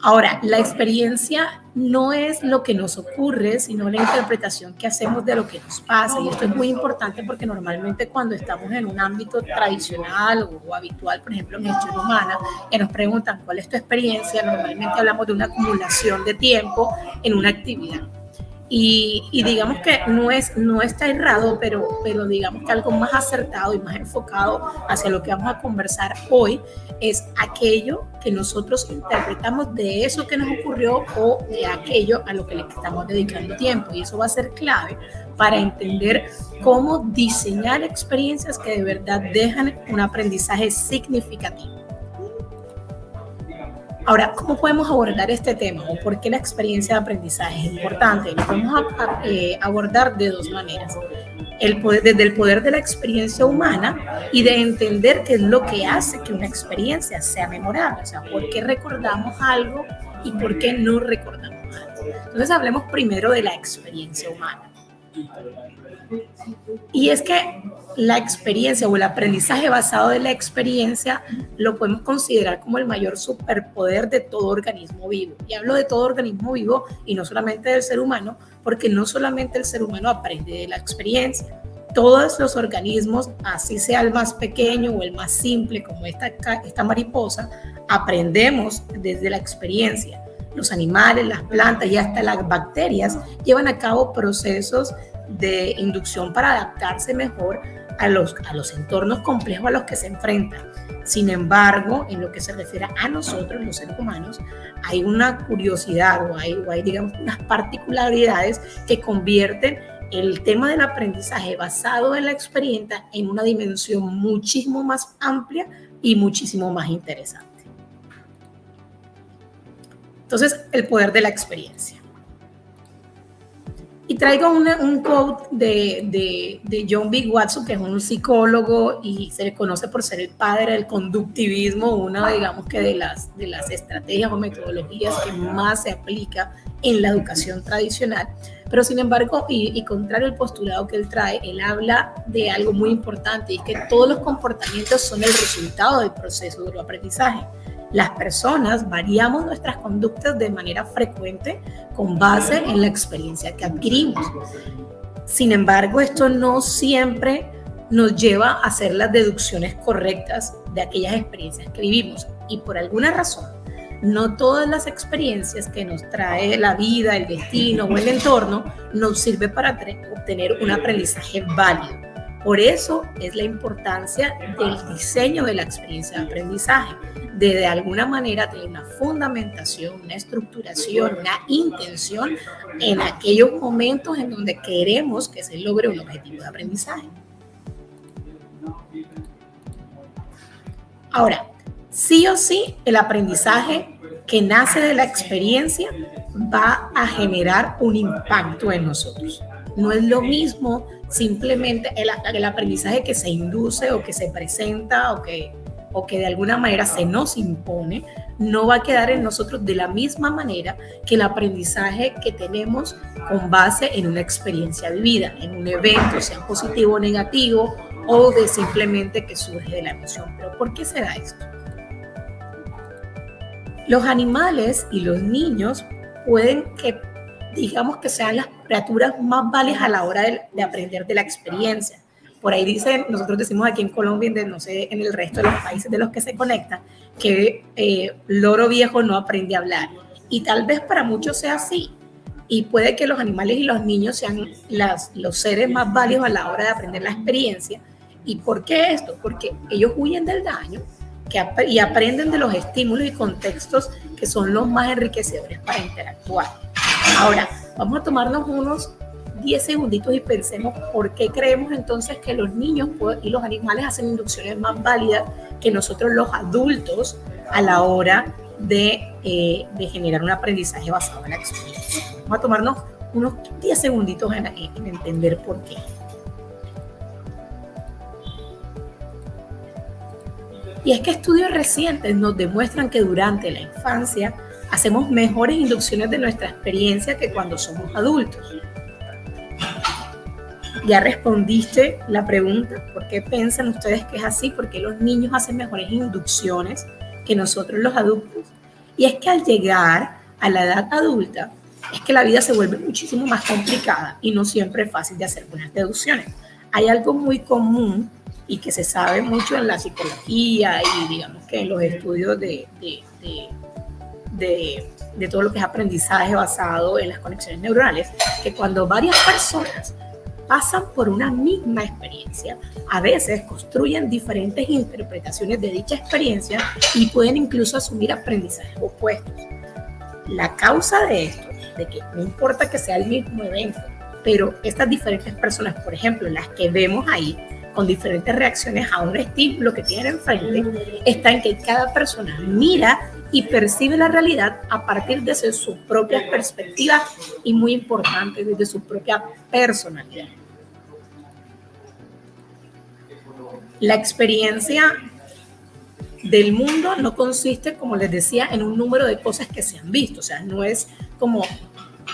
Ahora, la experiencia no es lo que nos ocurre, sino la interpretación que hacemos de lo que nos pasa. Y esto es muy importante porque normalmente cuando estamos en un ámbito tradicional o habitual, por ejemplo, en gestión humana, que nos preguntan cuál es tu experiencia, normalmente hablamos de una acumulación de tiempo en una actividad. Y digamos que no está errado, pero digamos que algo más acertado y más enfocado hacia lo que vamos a conversar hoy es aquello que nosotros interpretamos de eso que nos ocurrió o de aquello a lo que le estamos dedicando tiempo. Y eso va a ser clave para entender cómo diseñar experiencias que de verdad dejan un aprendizaje significativo. Ahora, ¿cómo podemos abordar este tema o por qué la experiencia de aprendizaje es importante? Lo podemos abordar de dos maneras. Desde el poder de la experiencia humana y de entender qué es lo que hace que una experiencia sea memorable, o sea, por qué recordamos algo y por qué no recordamos algo. Entonces, hablemos primero de la experiencia humana. Y es que la experiencia o el aprendizaje basado en la experiencia lo podemos considerar como el mayor superpoder de todo organismo vivo. Y hablo de todo organismo vivo y no solamente del ser humano, porque no solamente el ser humano aprende de la experiencia. Todos los organismos, así sea el más pequeño o el más simple, como esta mariposa, aprendemos desde la experiencia. Los animales, las plantas y hasta las bacterias llevan a cabo procesos de inducción para adaptarse mejor a los entornos complejos a los que se enfrentan. Sin embargo, en lo que se refiere a nosotros, los seres humanos, hay una curiosidad o hay digamos, unas particularidades que convierten el tema del aprendizaje basado en la experiencia en una dimensión muchísimo más amplia y muchísimo más interesante. Entonces, el poder de la experiencia. Y traigo un quote de John B. Watson, que es un psicólogo y se le conoce por ser el padre del conductivismo, una, digamos que de las estrategias o metodologías que más se aplica en la educación tradicional. Pero sin embargo, y contrario al postulado que él trae, él habla de algo muy importante, y es que todos los comportamientos son el resultado del proceso del aprendizaje. Las personas variamos nuestras conductas de manera frecuente con base en la experiencia que adquirimos. Sin embargo, esto no siempre nos lleva a hacer las deducciones correctas de aquellas experiencias que vivimos. Y por alguna razón, no todas las experiencias que nos trae la vida, el destino o el entorno nos sirve para obtener un aprendizaje válido. Por eso es la importancia del diseño de la experiencia de aprendizaje, de alguna manera tener una fundamentación, una estructuración, una intención en aquellos momentos en donde queremos que se logre un objetivo de aprendizaje. Ahora, sí o sí, el aprendizaje que nace de la experiencia va a generar un impacto en nosotros. No es lo mismo simplemente el aprendizaje que se induce o que se presenta o que de alguna manera se nos impone, no va a quedar en nosotros de la misma manera que el aprendizaje que tenemos con base en una experiencia vivida, en un evento, sea positivo o negativo, o de simplemente que surge de la emoción. ¿Pero por qué será esto? Los animales y los niños pueden que, digamos que sean las criaturas más válidas a la hora de aprender de la experiencia. Por ahí dicen, nosotros decimos aquí en Colombia, no sé, en el resto de los países de los que se conectan, que loro viejo no aprende a hablar. Y tal vez para muchos sea así. Y puede que los animales y los niños sean los seres más válidos a la hora de aprender la experiencia. ¿Y por qué esto? Porque ellos huyen del daño y aprenden de los estímulos y contextos que son los más enriquecedores para interactuar. Ahora, vamos a tomarnos unos 10 segunditos y pensemos por qué creemos entonces que los niños y los animales hacen inducciones más válidas que nosotros los adultos a la hora de generar un aprendizaje basado en la experiencia. Vamos a tomarnos unos 10 segunditos en entender por qué. Y es que estudios recientes nos demuestran que durante la infancia hacemos mejores inducciones de nuestra experiencia que cuando somos adultos. ¿Ya respondiste la pregunta? ¿Por qué piensan ustedes que es así? ¿Por qué los niños hacen mejores inducciones que nosotros los adultos? Y es que al llegar a la edad adulta, es que la vida se vuelve muchísimo más complicada y no siempre es fácil de hacer buenas deducciones. Hay algo muy común y que se sabe mucho en la psicología y digamos que en los estudios de todo lo que es aprendizaje basado en las conexiones neuronales, que cuando varias personas pasan por una misma experiencia, a veces construyen diferentes interpretaciones de dicha experiencia y pueden incluso asumir aprendizajes opuestos. La causa de esto, de que no importa que sea el mismo evento, pero estas diferentes personas, por ejemplo, las que vemos ahí, con diferentes reacciones a un estímulo que tienen enfrente, está en que cada persona mira y percibe la realidad a partir de sus propias perspectivas y, muy importante, desde su propia personalidad. La experiencia del mundo no consiste, como les decía, en un número de cosas que se han visto, o sea, no es como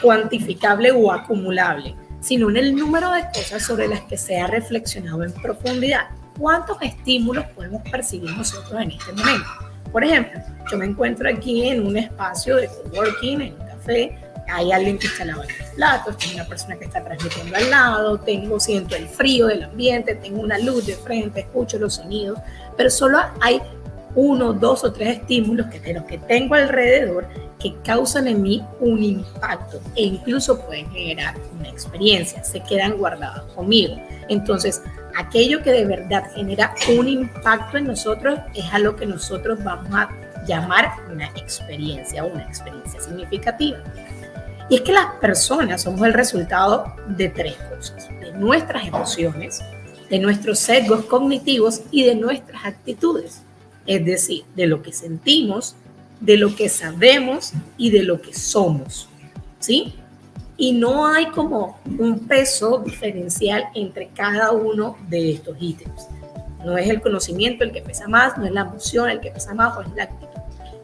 cuantificable o acumulable, sino en el número de cosas sobre las que se ha reflexionado en profundidad. ¿Cuántos estímulos podemos percibir nosotros en este momento? Por ejemplo, yo me encuentro aquí en un espacio de coworking, en un café, hay alguien que está lavando los platos, tengo una persona que está transmitiendo al lado, siento el frío del ambiente, tengo una luz de frente, escucho los sonidos, pero solo hay 1, 2 o 3 estímulos de los que tengo alrededor que causan en mí un impacto e incluso pueden generar una experiencia, se quedan guardados conmigo. Entonces, aquello que de verdad genera un impacto en nosotros es a lo que nosotros vamos a llamar una experiencia significativa. Y es que las personas somos el resultado de 3 cosas: de nuestras emociones, de nuestros sesgos cognitivos y de nuestras actitudes. Es decir, de lo que sentimos, de lo que sabemos y de lo que somos, ¿sí? Y no hay como un peso diferencial entre cada uno de estos ítems. No es el conocimiento el que pesa más, no es la emoción el que pesa más, o es la actitud.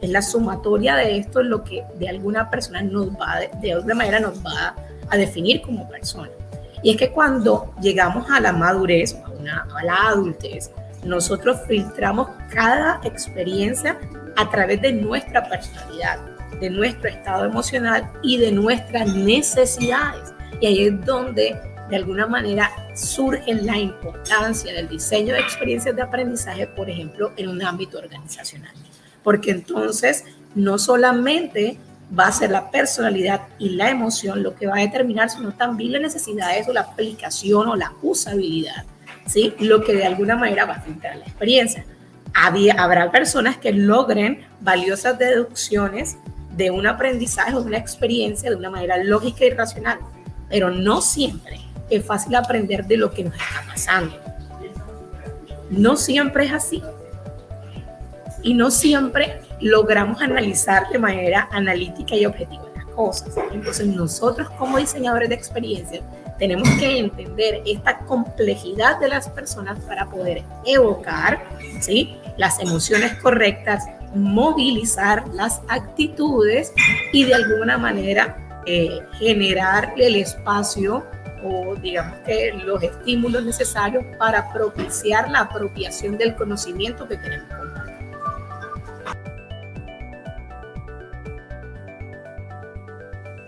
Es la sumatoria de esto lo que de alguna persona de alguna manera nos va a definir como persona. Y es que cuando llegamos a la madurez, a la adultez, nosotros filtramos cada experiencia a través de nuestra personalidad, de nuestro estado emocional y de nuestras necesidades. Y ahí es donde, de alguna manera, surge la importancia del diseño de experiencias de aprendizaje, por ejemplo, en un ámbito organizacional. Porque entonces no solamente va a ser la personalidad y la emoción lo que va a determinar, sino también las necesidades o la aplicación o la usabilidad, ¿sí? Lo que de alguna manera va a filtrar la experiencia. Habrá personas que logren valiosas deducciones de un aprendizaje o de una experiencia de una manera lógica y racional, pero no siempre es fácil aprender de lo que nos está pasando. No siempre es así. Y no siempre logramos analizar de manera analítica y objetiva las cosas. Entonces nosotros como diseñadores de experiencias tenemos que entender esta complejidad de las personas para poder evocar, ¿sí?, las emociones correctas, movilizar las actitudes y de alguna manera generar el espacio o digamos que los estímulos necesarios para propiciar la apropiación del conocimiento que queremos conocer.